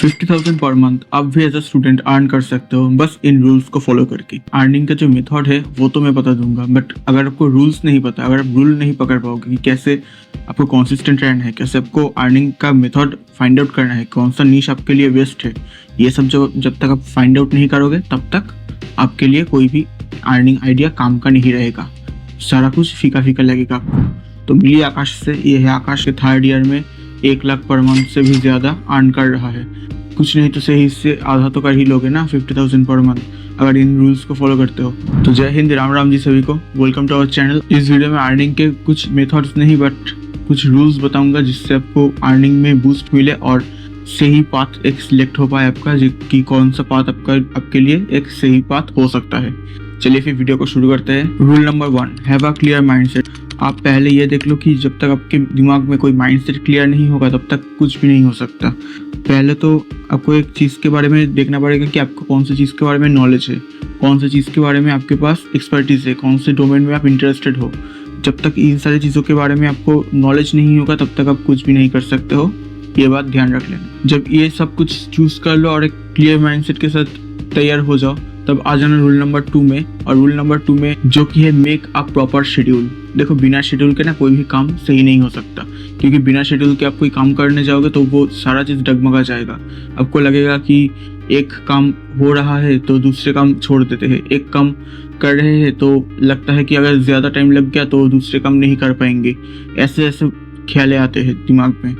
50,000 per month आप भी as a student earn कर सकते हो बस इन रूल्स को फॉलो करके। अर्निंग का जो मेथड है वो तो मैं बता दूंगा, बट अगर आपको रूल्स नहीं पता, अगर आप रूल नहीं पकड़ पाओगे कि कैसे आपको कंसिस्टेंट रहना है, कैसे आपको अर्निंग का मेथड फाइंड आउट करना है, कौन सा नीश आपके लिए बेस्ट है, ये सब जब तक आप फाइंड आउट नहीं करोगे तब तक आपके लिए कोई भी अर्निंग आइडिया काम का नहीं रहेगा। सारा कुछ फीका फीका लगेगा आपको। तो मिली आकाश से, ये है आकाश के थर्ड ईयर में 1 लाख पर मंथ से भी ज़्यादा अर्न कर रहा है। कुछ नहीं तो सही इससे आधा तो कर ही लोगे ना 50,000 पर मंथ, अगर इन रूल्स को फॉलो करते हो। तो जय हिंद, राम राम जी सभी को, वेलकम टू आवर चैनल। इस वीडियो में अर्निंग के कुछ मेथड्स नहीं बट कुछ रूल्स बताऊंगा जिससे आपको अर्निंग में बूस्ट मिले और सही पाथ एक सिलेक्ट हो पाए आपका, कि कौन सा पाथ आपके लिए एक सही पाथ हो सकता है। चलिए फिर वीडियो को शुरू करते हैं। Rule number 1, have a clear mindset. आप पहले ये देख लो कि जब तक आपके दिमाग में कोई माइंडसेट क्लियर नहीं होगा तब तक कुछ भी नहीं हो सकता। पहले तो आपको एक चीज़ के बारे में देखना पड़ेगा कि आपको कौन सी चीज़ के बारे में नॉलेज है, कौन सी चीज़ के बारे में आपके पास एक्सपर्टीज है, कौन से डोमेन में आप इंटरेस्टेड हो। जब तक इन सारी चीज़ों के बारे में आपको नॉलेज नहीं होगा तब तक आप कुछ भी नहीं कर सकते हो, ये बात ध्यान रख लेना। जब ये सब कुछ चूज़ कर लो और एक क्लियर माइंडसेट के साथ तैयार हो जाओ तब आ जाना रूल नंबर 2 में। और रूल नंबर 2 में जो कि है मेक अ प्रॉपर शेड्यूल। देखो बिना शेड्यूल के ना कोई भी काम सही नहीं हो सकता, क्योंकि बिना शेड्यूल के आप कोई काम करने जाओगे तो वो सारा चीज़ डगमगा जाएगा। आपको लगेगा कि एक काम हो रहा है तो दूसरे काम छोड़ देते हैं, एक काम कर रहे हैं तो लगता है कि अगर ज़्यादा टाइम लग गया तो दूसरे काम नहीं कर पाएंगे। ऐसे ऐसे ख्यालें आते हैं दिमाग में।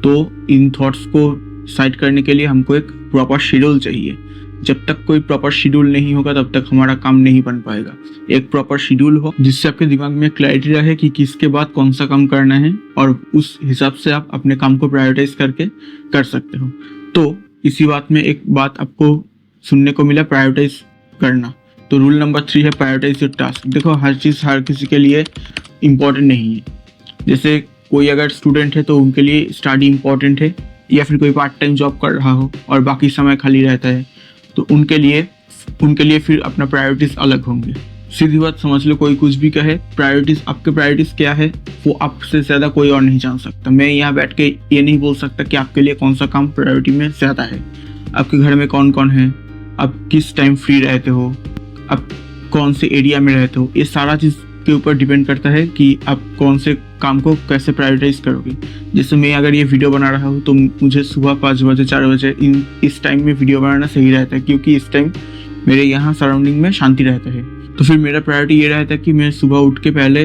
तो इन थॉट्स को साइड करने के लिए हमको एक प्रॉपर शेड्यूल चाहिए। जब तक कोई प्रॉपर शेड्यूल नहीं होगा तब तक हमारा काम नहीं बन पाएगा। एक प्रॉपर शेड्यूल हो जिससे आपके दिमाग में क्लैरिटी रहे कि किसके बाद कौन सा काम करना है, और उस हिसाब से आप अपने काम को प्रायोरिटाइज करके कर सकते हो। तो इसी बात में एक बात आपको सुनने को मिला, प्रायोरिटाइज करना। तो रूल नंबर 3 है प्रायोरिटाइज योर टास्क। देखो हर चीज़ हर किसी के लिए इम्पोर्टेंट नहीं है। जैसे कोई अगर स्टूडेंट है तो उनके लिए स्टडी इम्पोर्टेंट है, या फिर कोई पार्ट टाइम जॉब कर रहा हो और बाकी समय खाली रहता है, तो उनके लिए फिर अपना प्रायोरिटीज अलग होंगे। सीधी बात समझ लो, कोई कुछ भी कहे, प्रायोरिटीज आपके प्रायोरिटीज क्या है वो आपसे ज़्यादा कोई और नहीं जान सकता। मैं यहाँ बैठ के ये नहीं बोल सकता कि आपके लिए कौन सा काम प्रायोरिटी में ज़्यादा है। आपके घर में कौन कौन है, आप किस टाइम फ्री रहते हो, आप कौन से एरिया में रहते हो, ये सारा चीज़ के ऊपर डिपेंड करता है कि आप कौन से काम को कैसे प्रायोरिटाइज करोगे। जैसे मैं अगर ये वीडियो बना रहा हूँ तो मुझे सुबह 5 बजे 4 बजे इस टाइम में वीडियो बनाना सही रहता है, क्योंकि इस टाइम मेरे यहाँ सराउंडिंग में शांति रहता है। तो फिर मेरा प्रायोरिटी ये रहता है कि मैं सुबह उठ के पहले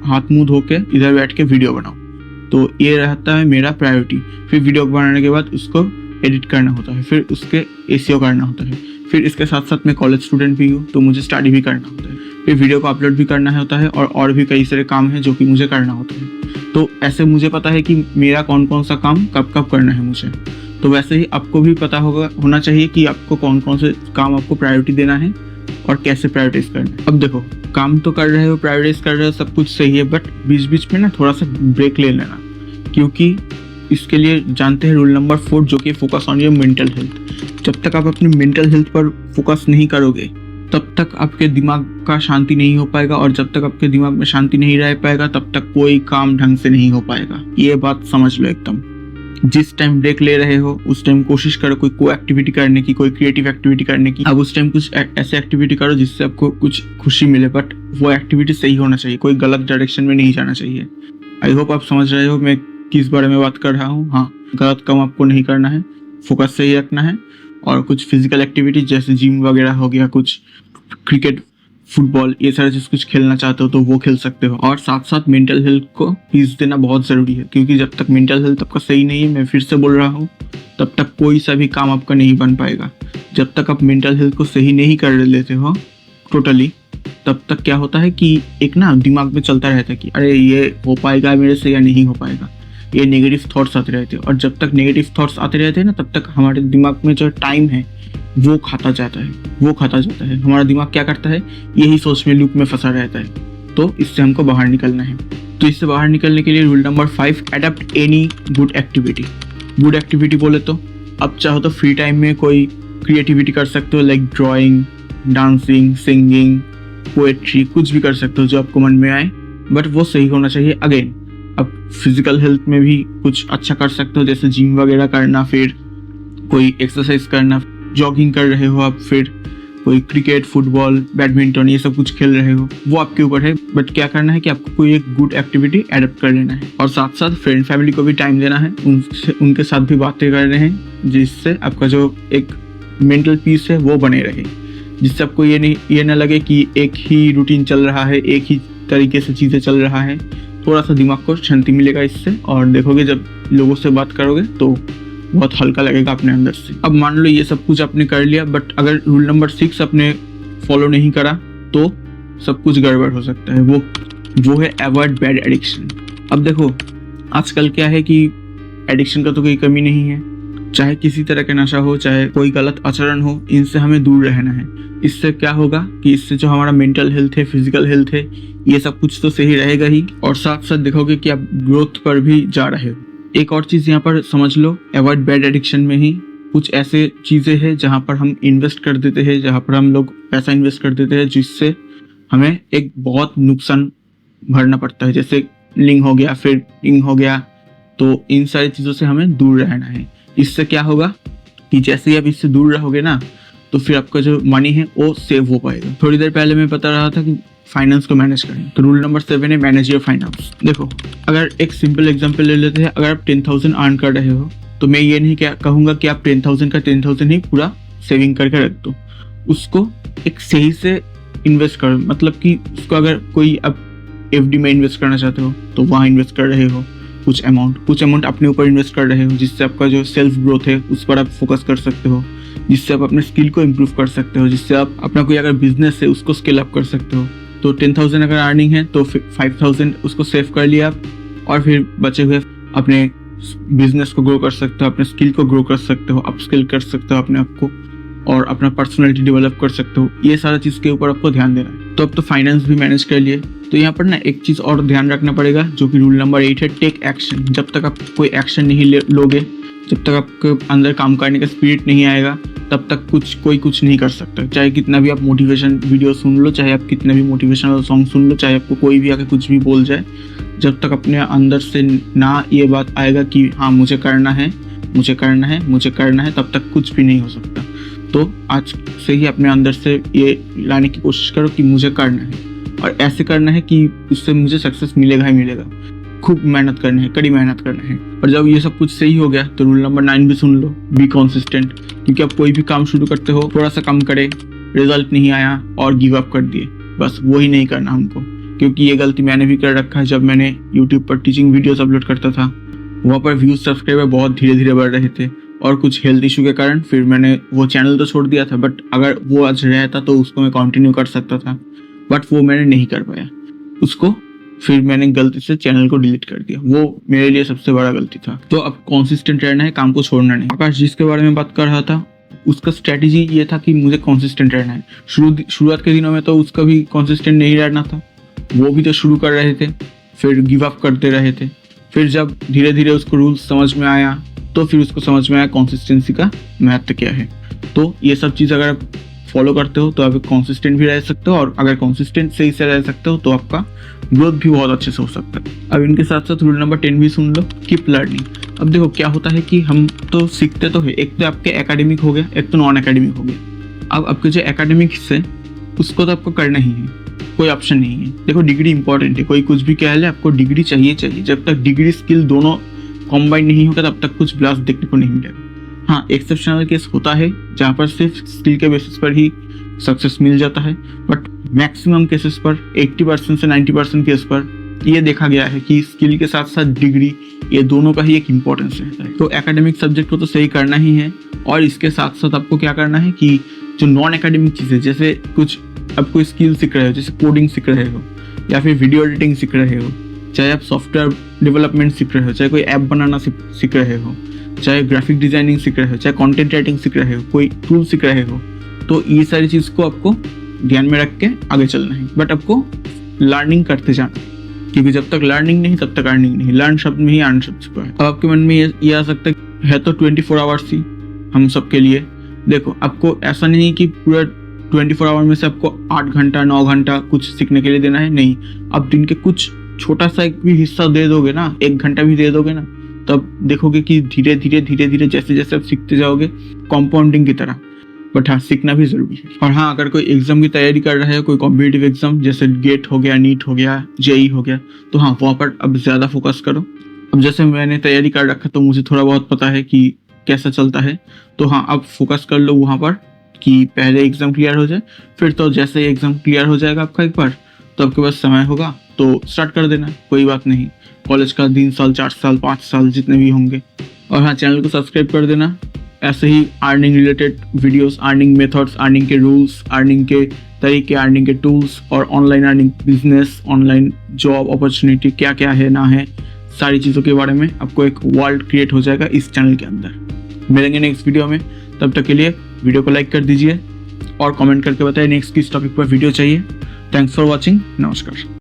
हाथ मुँह धो के इधर बैठ के वीडियो बनाऊँ। तो ये रहता है मेरा प्रायोरिटी। फिर वीडियो बनाने के बाद उसको एडिट करना होता है, फिर उसके एसीओ करना होता है, फिर इसके साथ साथ मैं कॉलेज स्टूडेंट भी हूँ तो मुझे स्टडी भी करना होता है, फिर वीडियो को अपलोड भी करना होता है, और भी कई सारे काम हैं जो कि मुझे करना होता है। तो ऐसे मुझे पता है कि मेरा कौन कौन सा काम कब कब करना है मुझे। तो वैसे ही आपको भी पता होना चाहिए कि आपको कौन कौन से काम आपको प्रायोरिटी देना है और कैसे प्रायोरिटाइज करना है। अब देखो काम तो कर रहे हो, प्रायोरिटाइज कर रहे हो, सब कुछ सही है, बट बीच बीच में ना थोड़ा सा ब्रेक ले लेना, क्योंकि इसके लिए जानते हैं रूल नंबर 4 जो कि focus on your mental health. जब तक आप अपनी मेंटल हेल्थ पर फोकस नहीं करोगे तब तक आपके दिमाग का शांति नहीं हो पाएगा, और जब तक आपके दिमाग में शांति नहीं रह पाएगा तब तक कोई काम ढंग से नहीं हो पाएगा। ये बात समझ लो एकदम। जिस टाइम ब्रेक ले रहे हो उस टाइम कोशिश करो कोई एक्टिविटी करने की, कोई क्रिएटिव एक्टिविटी करने की। अब उस टाइम कुछ ऐसे एक्टिविटी करो जिससे आपको कुछ खुशी मिले, बट वो एक्टिविटी सही होना चाहिए, कोई गलत डायरेक्शन में नहीं जाना चाहिए। आई होप आप समझ रहे हो मैं किस बारे में बात कर रहा हूँ। हाँ, गलत काम आपको नहीं करना है, फोकस सही रखना है, और कुछ फिजिकल एक्टिविटी जैसे जिम वगैरह हो गया, कुछ क्रिकेट, फुटबॉल, ये सारे चीज़ कुछ खेलना चाहते हो तो वो खेल सकते हो। और साथ साथ मेंटल हेल्थ को पीस देना बहुत ज़रूरी है, क्योंकि जब तक मेंटल हेल्थ आपका सही नहीं है, मैं फिर से बोल रहा हूँ, तब तक कोई सा भी काम आपका नहीं बन पाएगा। जब तक आप मेंटल हेल्थ को सही नहीं कर लेते हो टोटली, तब तक क्या होता है कि एक ना दिमाग में चलता रहता है कि अरे ये हो पाएगा मेरे से या नहीं हो पाएगा। ये नेगेटिव थॉट्स आते रहते हैं, और जब तक नेगेटिव थॉट्स आते रहते हैं ना तब तक हमारे दिमाग में जो टाइम है वो खाता जाता है। हमारा दिमाग क्या करता है, यही सोच में लूप में फंसा रहता है। तो इससे हमको बाहर निकलना है। तो इससे बाहर निकलने के लिए rule number 5, adopt any good activity. Good activity बोले तो अब चाहो तो फ्री टाइम में कोई क्रिएटिविटी कर सकते हो, like drawing, dancing, singing, poetry, कुछ भी कर सकते हो जो आपको मन में आए, बट वो सही होना चाहिए। अगेन अब फिजिकल हेल्थ में भी कुछ अच्छा कर सकते हो, जैसे जिम वगैरह करना, फिर कोई एक्सरसाइज करना, जॉगिंग कर रहे हो आप, फिर कोई क्रिकेट, फुटबॉल, बैडमिंटन ये सब कुछ खेल रहे हो, वो आपके ऊपर है। बट क्या करना है कि आपको कोई एक गुड एक्टिविटी एडप्ट कर लेना है और साथ साथ फ्रेंड फैमिली को भी टाइम देना है, उनके साथ भी बातें कर रहे हैं, जिससे आपका जो एक मेंटल पीस है वो बने रहे, जिससे आपको ये ना लगे कि एक ही रूटीन चल रहा है, एक ही तरीके से चीज़ें चल रहा है। थोड़ा सा दिमाग को शांति मिलेगा इससे, और देखोगे जब लोगों से बात करोगे तो बहुत हल्का लगेगा अपने अंदर से। अब मान लो ये सब कुछ आपने कर लिया, बट अगर रूल नंबर 6 आपने फॉलो नहीं करा तो सब कुछ गड़बड़ हो सकता है। वो है अवॉइड बैड एडिक्शन। अब देखो आजकल क्या है कि एडिक्शन का तो कोई कमी नहीं है, चाहे किसी तरह का नशा हो, चाहे कोई गलत आचरण हो, इनसे हमें दूर रहना है। इससे क्या होगा कि इससे जो हमारा मेंटल हेल्थ है, फिजिकल हेल्थ है, ये सब कुछ तो सही रहेगा ही, और साथ साथ देखोगे कि आप ग्रोथ पर भी जा रहे हो। एक और चीज़ यहाँ पर समझ लो, अवॉइड बैड एडिक्शन में ही कुछ ऐसे चीज़ें हैं जहाँ पर हम इन्वेस्ट कर देते हैं, जहाँ पर हम लोग पैसा इन्वेस्ट कर देते हैं, जिससे हमें एक बहुत नुकसान भरना पड़ता है, जैसे लिंक हो गया, फिर इंग हो गया। तो इन सारी चीज़ों से हमें दूर रहना है। इससे क्या होगा कि जैसे ही आप इससे दूर रहोगे ना, तो फिर आपका जो मनी है वो सेव हो पाएगा। थोड़ी देर पहले मैं बता रहा था कि फाइनेंस को मैनेज करें, तो रूल नंबर 7 है मैनेज योर फाइनेंस। देखो अगर एक सिंपल एग्जांपल ले लेते हैं, अगर आप 10,000 अर्न कर रहे हो, तो मैं ये नहीं कहूँगा कि आप 10,000 का 10,000 ही पूरा सेविंग करके रख दो, उसको एक सही से इन्वेस्ट करो। मतलब कि उसको अगर कोई आप FD में इन्वेस्ट करना चाहते हो तो वहाँ इन्वेस्ट कर रहे हो कुछ अमाउंट अपने ऊपर इन्वेस्ट कर रहे हो, जिससे आपका जो सेल्फ ग्रोथ है उस पर आप फोकस कर सकते हो, जिससे आप अपने स्किल को इम्प्रूव कर सकते हो, जिससे आप अपना कोई अगर बिजनेस है उसको स्केल अप कर सकते हो। तो 10,000 अगर अर्निंग है तो 5,000 उसको सेव कर लिया आप, और फिर बचे हुए अपने बिजनेस को ग्रो कर सकते हो, अपने स्किल को ग्रो कर सकते हो, अपस्किल कर सकते हो अपने आप को, और अपना पर्सनैलिटी डेवलप कर सकते हो। ये सारा चीज़ के ऊपर आपको ध्यान देना है। तो अब तो फाइनेंस भी मैनेज कर लिए, तो यहाँ पर ना एक चीज़ और ध्यान रखना पड़ेगा, जो कि रूल नंबर 8 है, टेक एक्शन। जब तक आप कोई एक्शन नहीं लोगे, जब तक आपके अंदर काम करने का स्पिरिट नहीं आएगा, तब तक कोई कुछ नहीं कर सकता। चाहे कितना भी आप मोटिवेशन वीडियो सुन लो, चाहे आप कितने भी मोटिवेशनल सॉन्ग सुन लो, चाहे आपको कोई भी आके कुछ भी बोल जाए, जब तक अपने अंदर से ना ये बात आएगा कि हाँ मुझे करना है, तब तक कुछ भी नहीं हो सकता। तो आज से ही अपने अंदर से ये लाने की कोशिश करो कि मुझे करना है, और ऐसे करना है कि उससे मुझे सक्सेस मिलेगा ही मिलेगा। खूब मेहनत करनी है, कड़ी मेहनत करना है। और जब ये सब कुछ सही हो गया तो रूल नंबर 9 भी सुन लो, बी कंसिस्टेंट। क्योंकि आप कोई भी काम शुरू करते हो, थोड़ा सा काम करे, रिजल्ट नहीं आया और गिव अप कर दिए, बस वो ही नहीं करना हमको। क्योंकि ये गलती मैंने भी कर रखा है। जब मैंने यूट्यूब पर टीचिंग वीडियोस अपलोड करता था, वहाँ पर व्यूज सब्सक्राइबर बहुत धीरे धीरे बढ़ रहे थे, और कुछ हेल्थ इशू के कारण फिर मैंने वो चैनल तो छोड़ दिया था। बट अगर वो आज रहता तो उसको मैं कंटिन्यू कर सकता था, बट वो मैंने नहीं कर पाया उसको। फिर मैंने गलती से चैनल को डिलीट कर दिया, वो मेरे लिए सबसे बड़ा गलती था। तो अब कंसिस्टेंट रहना है, काम को छोड़ना नहीं। आकाश जिसके बारे में बात कर रहा था, उसका स्ट्रेटेजी ये था कि मुझे कंसिस्टेंट रहना है। शुरुआत के दिनों में तो उसका भी कंसिस्टेंट नहीं रहना था, वो भी तो शुरू कर रहे थे, फिर गिव अप करते रहे थे। फिर जब धीरे धीरे उसको रूल्स समझ में आया, तो फिर उसको समझ में आया कंसिस्टेंसी का महत्व क्या है। तो ये सब चीज़ अगर आप फॉलो करते हो तो आप कंसिस्टेंट भी रह सकते हो, और अगर कंसिस्टेंट सही से रह सकते हो तो आपका ग्रोथ भी बहुत अच्छे से हो सकता है। अब इनके साथ साथ रूल नंबर 10 भी सुन लो, कीप लर्निंग। अब देखो क्या होता है कि हम तो सीखते तो है, एक तो आपके एकेडमिक हो गया, एक तो नॉन एकेडमिक हो गया। अब आपके जो एकेडमिक्स है उसको तो आपको करना ही है, कोई ऑप्शन नहीं है। देखो डिग्री इंपॉर्टेंट है, कोई कुछ भी कह ले, आपको डिग्री चाहिए। जब तक डिग्री स्किल दोनों कॉम्बाइन नहीं होगा तब तक कुछ ब्लास्ट देखने को नहीं मिलेगा। हाँ, एक्सेप्शनल केस होता है जहाँ पर सिर्फ स्किल के बेसिस पर ही सक्सेस मिल जाता है, बट मैक्सिमम केसेस पर 80% से 90% केस पर ये देखा गया है कि स्किल के साथ साथ डिग्री, ये दोनों का ही एक इम्पोर्टेंस रहता है। तो एकेडमिक सब्जेक्ट को तो सही करना ही है, और इसके साथ साथ आपको क्या करना है कि जो नॉन एकेडमिक चीज़ें, जैसे कुछ आप कोई स्किल सीख रहे हो, जैसे कोडिंग सीख रहे हो, या फिर वीडियो एडिटिंग सीख रहे हो, चाहे आप सॉफ्टवेयर डेवलपमेंट सीख रहे हो, चाहे कोई ऐप बनाना सीख रहे हो, चाहे ग्राफिक डिजाइनिंग सीख रहे हो, चाहे कंटेंट राइटिंग सीख रहे हो, कोई टूल सीख रहे हो, तो ये सारी चीज़ को आपको ध्यान में रख के आगे चलना है। बट आपको लर्निंग करते जाना, क्योंकि जब तक लर्निंग नहीं तब तक अर्निंग नहीं। लर्न शब्द में ही अर्न शब्द छुपा है। अब आपके मन में ये आ सकता है तो 24 आवर्स ही हम सब के लिए। देखो आपको ऐसा नहीं कि पूरा 24 आवर में से आपको 8 घंटा 9 घंटा कुछ सीखने के लिए देना है, नहीं। आप दिन के कुछ छोटा सा एक भी हिस्सा दे दोगे ना, 1 घंटा भी दे दोगे ना, तब देखोगे कि धीरे धीरे जैसे जैसे आप सीखते जाओगे कॉम्पाउंडिंग की तरह। बट हाँ, सीखना भी ज़रूरी है। और हाँ, अगर कोई एग्ज़ाम की तैयारी कर रहा है, कोई कॉम्पिटिटिव एग्ज़ाम जैसे गेट हो गया, नीट हो गया, जेई हो गया, तो हाँ, वहाँ पर अब ज़्यादा फोकस करो। अब जैसे मैंने तैयारी कर रखा तो मुझे थोड़ा बहुत पता है कि कैसा चलता है, तो हाँ, अब फोकस कर लो वहाँ पर कि पहले एग्ज़ाम क्लियर हो जाए, फिर तो जैसे एग्ज़ाम क्लियर हो जाएगा आपका एक बार, तो आपके पास समय होगा तो स्टार्ट कर देना, कोई बात नहीं। कॉलेज का 3 साल, 4 साल, 5 साल जितने भी होंगे। और हाँ, चैनल को सब्सक्राइब कर देना। ऐसे ही earning related videos, earning methods, earning के रूल्स, अर्निंग के तरीके, अर्निंग के टूल्स और online earning, business, online job opportunity क्या क्या है ना है, सारी चीज़ों के बारे में आपको एक वर्ल्ड क्रिएट हो जाएगा इस चैनल के अंदर। मिलेंगे नेक्स्ट वीडियो में, तब तक के लिए वीडियो को लाइक कर दीजिए और कमेंट करके बताइए नेक्स्ट किस टॉपिक पर वीडियो चाहिए। Thanks for watching. नमस्कार।